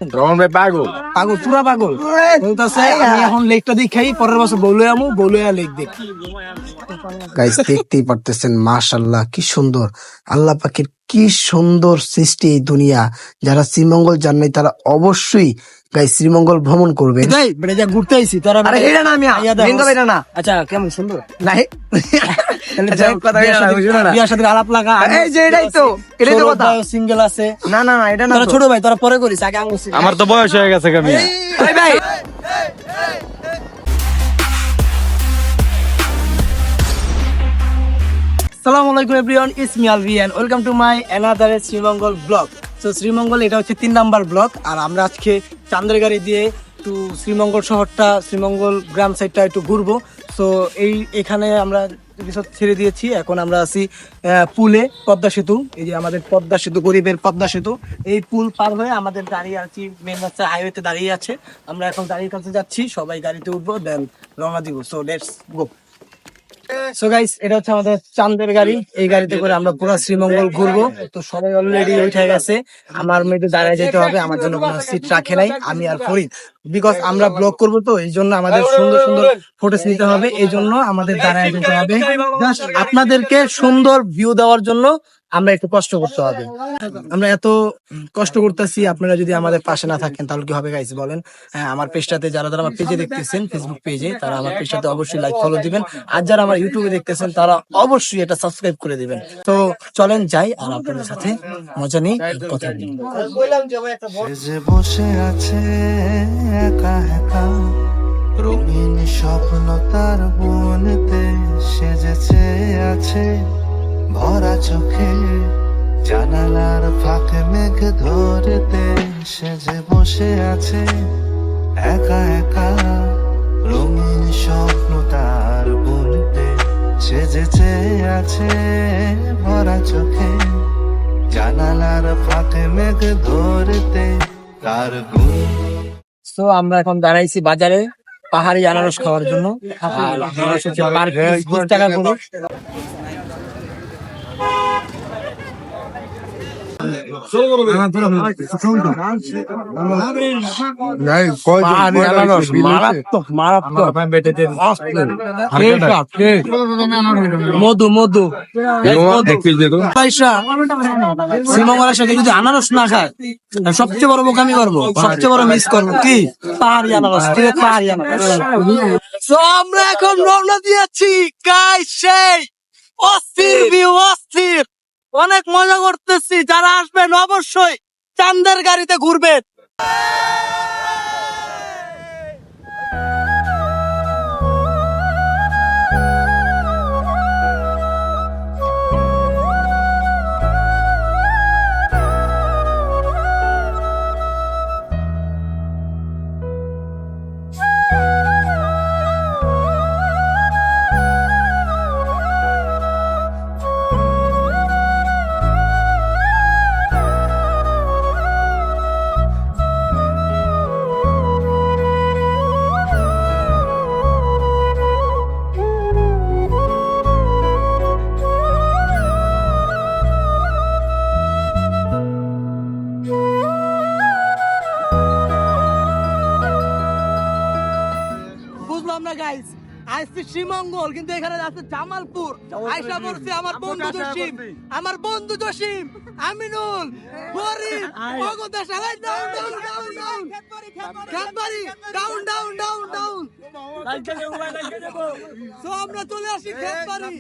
রহমান ভাই পাগল পাগল পুরা পাগল বলতেছে আমি এখন লেকটা দেখাই পরের বছর বউলয়া লেক দেখ। গাইস দেখতেই পারতেছেন মাশাআল্লাহ কি সুন্দর, আল্লাহ পাকের কি সুন্দর সৃষ্টি এই দুনিয়া। যারা শ্রীমঙ্গল যান নাই তারা অবশ্যই গাইস শ্রীমঙ্গল ভ্রমণ করবেন। এই বেড়ে যা ঘুরতে আইছি তোরা। আরে এটা না আমি মেঙ্গা বেটা না। আচ্ছা কেমন সুন্দর নাই আচ্ছা, কথা এটা না, বুঝো না। বিয়ার সাথে আলাপ লাগা। এই যে এটাই তো কথা। সিঙ্গেল আছে না না না এটা না তোরা তো। ছোট ভাই তোরা পরে করিস আগে আঙ্গুল আমার তো বয়স হয়ে গেছে কামি ভাই ভাই আসসালামু আলাইকুম everyone, it's me Alvi and welcome to my another Sreemangal blog. So Sreemangal এটা হচ্ছে 3 নাম্বার ব্লগ, আর আমরা আজকে চান্দের গাড়ি দিয়ে একটু শ্রীমঙ্গল শহরটা, শ্রীমঙ্গল গ্রাম সাইডটা একটু ঘুরবো। সো এখানে আমরা রিসোর্ট ছেড়ে দিয়েছি, এখন আমরা আছি পুলে, পদ্মা সেতু। এই যে আমাদের পদ্মা সেতু, গরিবের পদ্মা সেতু। এই পুল পার হয়ে আমাদের দাঁড়িয়ে আছি মেন রাস্তা, হাইওয়েতে দাঁড়িয়ে আছে। আমরা এখন গাড়ির কাছে যাচ্ছি, সবাই গাড়িতে উঠবো, দেন রওনা দিব। So let's go. So guys এটা হচ্ছে আমাদের চাঁদের গাড়ি, এই গাড়িতে করে আমরা পুরো শ্রীমঙ্গল ঘুরবো। তো সবাই অলরেডি উঠে গেছে, আমার মেয়েকে দাঁড়ায় যেতে হবে, আমার জন্য কোনো সিট রাখে নাই, আমি আর ফরিদ। বিকজ আমরা ব্লগ করবো, তো এই জন্য আমাদের সুন্দর সুন্দর ফটোস নিতে হবে, এই জন্য আমাদের দাঁড়ায় যেতে হবে। জাস্ট আপনাদেরকে সুন্দর ভিউ দেওয়ার জন্য আমরা একটু কষ্ট করতে হবে। আমরা এত কষ্ট করতেছি, আপনারা যদি আমাদের পাশে না থাকেন তাহলে কি হবে গাইস বলেন? হ্যাঁ, আমার পেজটাতে যারা যারা আমার পেজে দেখতেছেন, ফেসবুক পেজে, তারা আমার পেজটাতে অবশ্যই লাইক ফলো দিবেন, আর যারা আমার ইউটিউবে দেখতেছেন তারা অবশ্যই এটা সাবস্ক্রাইব করে দিবেন। তো চলেন যাই, আর আপনাদের সাথে মজা নিই, কথা নিই। যে বসে আছে একা একা, রঙিন স্বপ্ন তার বনতে সেজেছে আছে ভরা চোখে, জানালার ফাঁকে মেঘ ধরতে সেজে বসে আছে একা একা, রঙিন স্বপ্ন তার বনতে সেজেছে আছে ভরা চোখে, জানালার ফাঁকে মেঘ ধরতে তার গুণ। তো আমরা এখন দাঁড়াইছি বাজারে পাহাড়ি আনারস খাওয়ার জন্য, আর আনারস হচ্ছে পার পিস 20 টাকা করে। মধু মধু শ্রীমঙ্গলের সাথে যদি আনারস না খায় সবচেয়ে বড় বোকামি করবো, সবচেয়ে বড় মিস করবো। কি পাহাড়ি আনারস, ঠিক আছে পাহাড়ি আনারস। তো আমরা এখন রওনা দিয়েছি গাইস, সেই অস্থির ভিউ, অস্থির, অনেক মজা করতেছি। যারা আসবেন অবশ্যই চাঁদের গাড়িতে ঘুরবেন। বুঝলাম না গাইস, আইসি শ্রীমঙ্গল কিন্তু এখানে আছে জামালপুর। আয়শা বলছে আমার বন্ধু জসিম, আমিনুল, ফরিদ, অগদা সবাই ডাউন ডাউন ডাউন ডাউন, খেতবাড়ি down down down down. So আমরা চলে আসি খেতবাড়ি।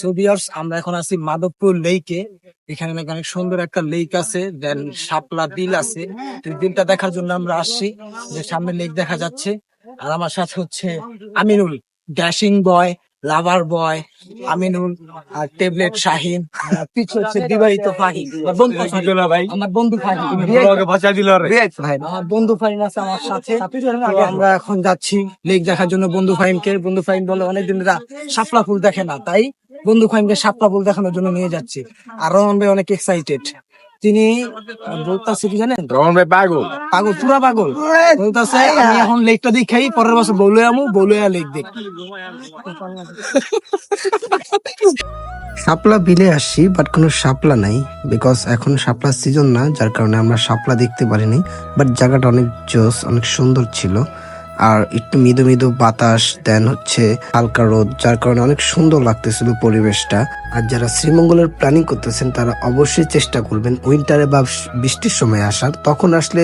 সো ভিউয়ার্স, আমরা এখন আছি মাধবপুর লেকে। এখানে নাকি অনেক সুন্দর একটা লেক আছে, দেন শাপলা বিল আছে। তো এই বিলটা দেখার জন্য আমরা আসছি, যে সামনে লেক দেখা যাচ্ছে। আর আমার সাথে হচ্ছে আমিনুল, ড্যাশিং বয়, লাভার বয় আমিনুল, আর ট্যাবলেট শাহিন, আর পিছু হচ্ছে বিবাহিত ফাহিম, আমার বন্ধু ফাহিম, আমার বন্ধু ফাহিম, ভাষা দিল আমার বন্ধু ফাহিম আছে আমার সাথে। তো আমরা এখন যাচ্ছি লেক দেখার জন্য বন্ধু ফাহিমকে। বন্ধু ফাহিম বলে অনেকদিন শাপলা ফুল দেখে না, তাই বন্ধু ফাহিমকে শাপলা ফুল দেখানোর জন্য নিয়ে যাচ্ছি। আর রহমান ভাই অনেক এক্সাইটেড। তিনি বলতেছে কি জানেন, রহমান ভাই পাগল। পাগল, পুরা পাগল। বলতেছে আমি এখন লেকটা দেখাই, পরের বছর বলুয়া লেক দেখ। শাপলা বিলে আসছি, বাট কোনো শাপলা নাই, বিকজ এখন শাপলার সিজন না, যার কারণে আমরা শাপলা দেখতে পারিনি। বাট জায়গাটা অনেক জোস, অনেক সুন্দর ছিল। আর একটু মৃদু মৃদু বাতাস, দেন হচ্ছে হালকা রোদ, যার কারণে অনেক সুন্দর লাগতেছিল পরিবেশটা। আর যারা শ্রীমঙ্গলের প্ল্যানিং করতেছেন তারা অবশ্যই চেষ্টা করবেন উইন্টারে বা বৃষ্টির সময় আসার। তখন আসলে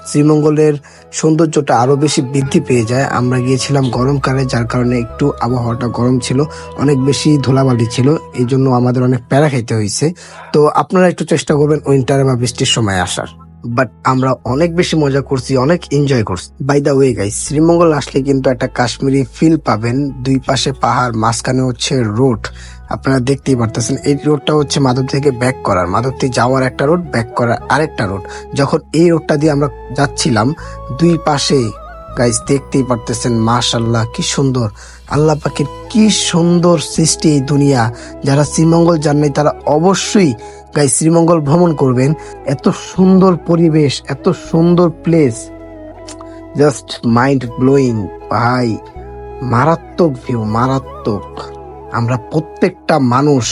শ্রীমঙ্গলের সৌন্দর্যটা আরো বেশি বৃদ্ধি পেয়ে যায়। আমরা গিয়েছিলাম গরমকালে, যার কারণে একটু আবহাওয়াটা গরম ছিল, অনেক বেশি ধুলাবালি ছিল, এই জন্য আমাদের অনেক প্যারা খাইতে হয়েছে। তো আপনারা একটু চেষ্টা করবেন উইন্টারে বা বৃষ্টির সময় আসার। বাট আমরা অনেক বেশি মজা করছি, অনেক এনজয় করছি। By the way guys, Sreemangal আসলে কিন্তু একটা কাশ্মীরি ফিল পাবেন। দুই পাশে পাহাড়, মাঝখানে হচ্ছে রোড, আপনারা দেখতেই পারতেছেন। এই রোডটা হচ্ছে মাধব থেকে ব্যাক করার, মাধব থেকে যাওয়ার একটা রোড, ব্যাক করার আরেকটা রোড। যখন এই রোডটা দিয়ে আমরা যাচ্ছিলাম, দুই পাশে গাইস দেখতেই পারতেছেন, মাশাআল্লাহ কি সুন্দর, আল্লাহ পাকের কি সুন্দর সৃষ্টি এই দুনিয়া। যারা শ্রীমঙ্গল যান নাই তারা অবশ্যই গাইস শ্রীমঙ্গল ভ্রমণ করবেন। এত সুন্দর পরিবেশ, এত সুন্দর প্লেস, জাস্ট মাইন্ড ব্লোয়িং ভাই, মারাত্মক ভিউ, মারাত্মক। আমরা প্রত্যেকটা মানুষ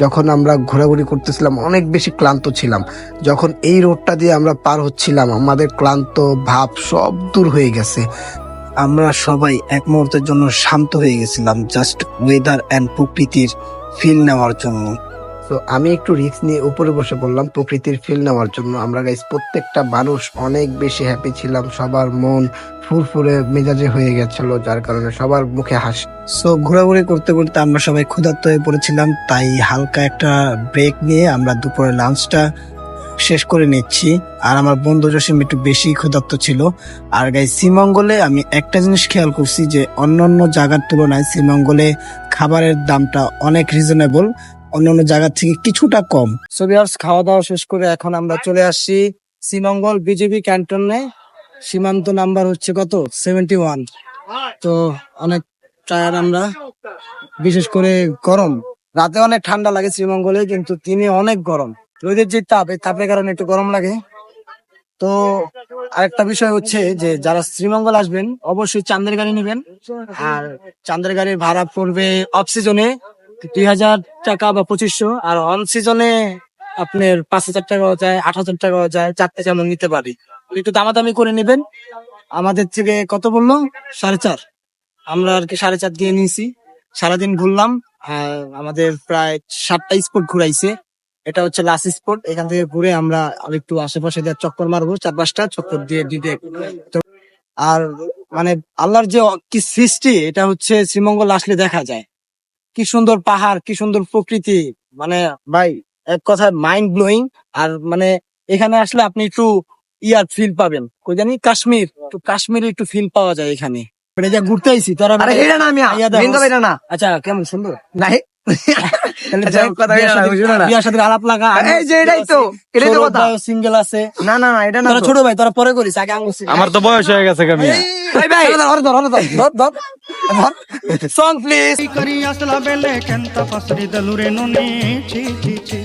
যখন আমরা ঘোরাঘুরি করতেছিলাম অনেক বেশি ক্লান্ত ছিলাম। যখন এই রোডটা দিয়ে আমরা পার হচ্ছিলাম, আমাদের ক্লান্ত ভাব সব দূর হয়ে গেছে। আমরা সবাই এক মুহূর্তের জন্য শান্ত হয়ে গেছিলাম, জাস্ট ওয়েদার এন্ড প্রকৃতির ফিল নেওয়ার জন্য। তো আমি একটু রিস্ক নিয়ে উপরে বসে পড়লাম প্রকৃতির ফিল নেওয়ার জন্য। আমরা গাইস প্রত্যেকটা মানুষ অনেক বেশি হ্যাপি ছিলাম, সবার মন ফুরফুরে মেজাজে হয়ে গেছিল, যার কারণে সবার মুখে হাসি। সো ঘোরাঘুরি করতে করতে আমরা সবাই ক্ষুধার্ত হয়ে পড়েছিলাম, তাই হালকা একটা ব্রেক নিয়ে আমরা দুপুরে লাঞ্চটা শেষ করে নিচ্ছি। আর আমার বন্ধু জসিম একটু বেশি ক্ষুধার্ত ছিল। আর গাইস শ্রীমঙ্গলে আমি একটা জিনিস খেয়াল করছি, যে অন্যান্য জায়গার তুলনায় শ্রীমঙ্গলে খাবারের দামটা অনেক রিজনেবল, অন্যান্য জায়গার থেকে কিছুটা কম। সো ভিউয়ার্স, খাওয়া দাওয়া শেষ করে এখন আমরা চলে আসছি শ্রীমঙ্গল বিজিবি ক্যান্টনে। সীমান্ত নাম্বার হচ্ছে কত, 71। তো অনেক টায়ার্ড আমরা, বিশেষ করে গরম, রাতে অনেক ঠান্ডা লাগে শ্রীমঙ্গলে, কিন্তু দিনে অনেক গরম। রোদের যে তাপ, এই তাপের কারণে একটু গরম লাগে। তো আরেকটা বিষয় হচ্ছে যে যারা শ্রীমঙ্গল আসবেন অবশ্যই চাঁদের গাড়ি নেবেন। আর চাঁদের গাড়ির ভাড়া পড়বে অফ সিজনে 2000 টাকা বা 2500, আর অন সিজনে আপনার 5000 টাকাও যায়, 8000 টাকাও যায়, 4টে যেমন নিতে পারি। একটু দামাদামি করে নেবেন। আমাদের থেকে কত বললো, 4.5, আমরা আর কি 4.5 দিয়ে নিয়েছি। সারাদিন ঘুরলাম, আর আমাদের প্রায় 7টা স্পট ঘুরাইছে। এটা হচ্ছে লাস্ট স্পট। এখান থেকে ঘুরে আমরা একটু আশেপাশে দিয়ে চক্কর মারবো, 4-5টা চক্কর দিয়ে দিতে। আর মানে আল্লাহর যে কি সৃষ্টি, এটা হচ্ছে শ্রীমঙ্গল আসলে দেখা যায়। কি সুন্দর পাহাড়, কি সুন্দর প্রকৃতি, মানে ভাই এক কথায় মাইন্ড ব্লোয়িং। আর মানে এখানে আসলে আপনি একটু ইয়ার ফিল পাবেন, কই জানি কাশ্মীর, একটু কাশ্মীরে একটু ফিল পাওয়া যায় এখানে। এটা যা ঘুরতে আইছি তোরা, আচ্ছা কেমন সুন্দর না আলাপ লাগা। সিঙ্গেল আছে না, না এটা না, ছোট ভাই তোরা পরে করিস, আগে আঙ্গুর। আমার তো বয়স হয়ে গেছে কামি। সং প্লিজ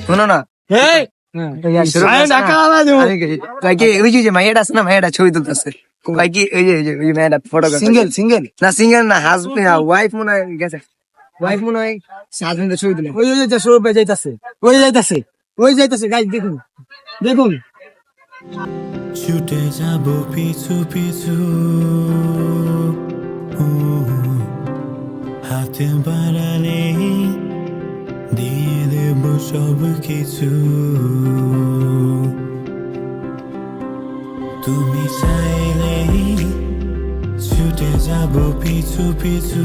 শোনো না, ছবি তুলতেছে সিঙ্গেল সিঙ্গেল না, সিঙ্গেল না, হাজবেন্ড ওয়াইফ মনে হয় গেছে, ওয়াইফ মনে হয় হাজবেন্ডের ছবি তুলে। ওই যাইতাছে, ওই যাইতাছে, ওই যাইতাছে, গাইস দেখুন দেখুন। ছুটে যাব পিছু পিছু, হাতে বাড়ালে দিয়ে দেব সব কিছু, তুমি চাইলেই ছুটে যাব পিছু পিছু,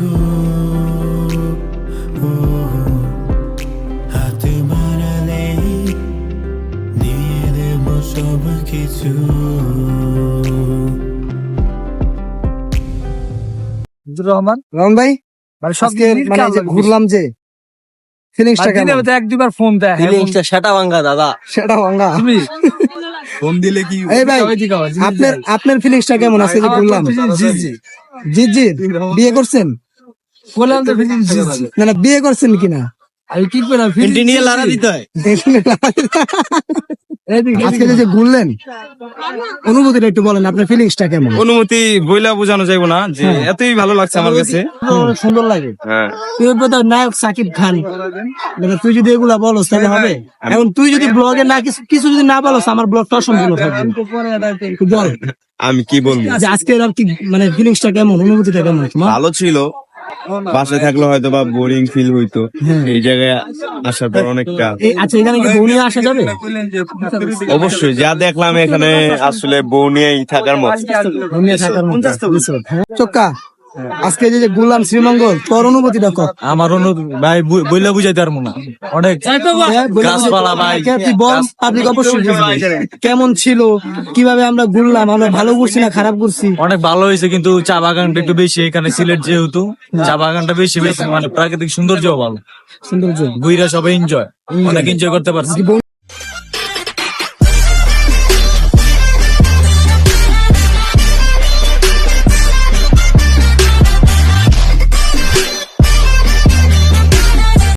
সব কিছু রহমান রং ভাই মানে সব আজকে মানে এই যে ঘুরলাম যে ফিলিংসটা কেমন এক দুবার ফোন দেয় সেটা ভাঙ্গা দাদা। সেটা ভাঙ্গা তুমি ফোন দিলে কি এই ভাই আপনার ফিলিংসটা কেমন আজকে যে ঘুরলাম জি জি বিয়ে করছেন বললাম তো ফিলিংস না না বিয়ে করছেন কিনা আমি কি করলাম নিয়ে লাড়া দিতে হয়। আজকে যে ঘুরলেন অনুভূতিটা একটু বলেন আপনার ফিলিংসটা কেমন অনুমতি বইলা বোঝানো যাইবো না যে এতই ভালো লাগছে আমার কাছে। অনেক সুন্দর লাগে হ্যাঁ তুই তো নায়ক সাকিব খান মানে তুই যদি এগুলা বলস তাহলে হবে এখন তুই যদি ব্লগে না কিছু যদি না বলস আমার ব্লগটা অসম্পূর্ণ থাকবে তুই বল আমি কি বলবো, যে আজকে আর কি মানে ফিলিংসটা কেমন অনুভূতিটা কেমন তোমার ভালো ছিল। বাসায় থাকলে হয়তো বা বোরিং ফিল হইতো, এই জায়গায় আসার পর অনেকটা আচ্ছা এখানে কি বউ নিয়ে আসা যাবে অবশ্যই যা দেখলাম এখানে আসলে বউ নিয়েই থাকার মতো। বউ নিয়ে থাকার মতো চক্কা আজকে যে ঘুরলাম শ্রীমঙ্গল তোর অনুভূতিটা কর আমার ভাই বইলা বুঝাইতে পারবো না, অনেক গাছপালা ভাই, তুই বল পাবলিক অবশ্যই বুঝবে। কেমন ছিল কিভাবে আমরা ঘুরলাম আমরা ভালো করছি না খারাপ করছি অনেক ভালো হয়েছে, কিন্তু চা বাগানটা একটু বেশি এখানে, সিলেট যেহেতু চা বাগানটা বেশি বেশি মানে প্রাকৃতিক সৌন্দর্য ভালো, সৌন্দর্য বুইরা সবাই এনজয়, অনেক এনজয় করতে পারছি।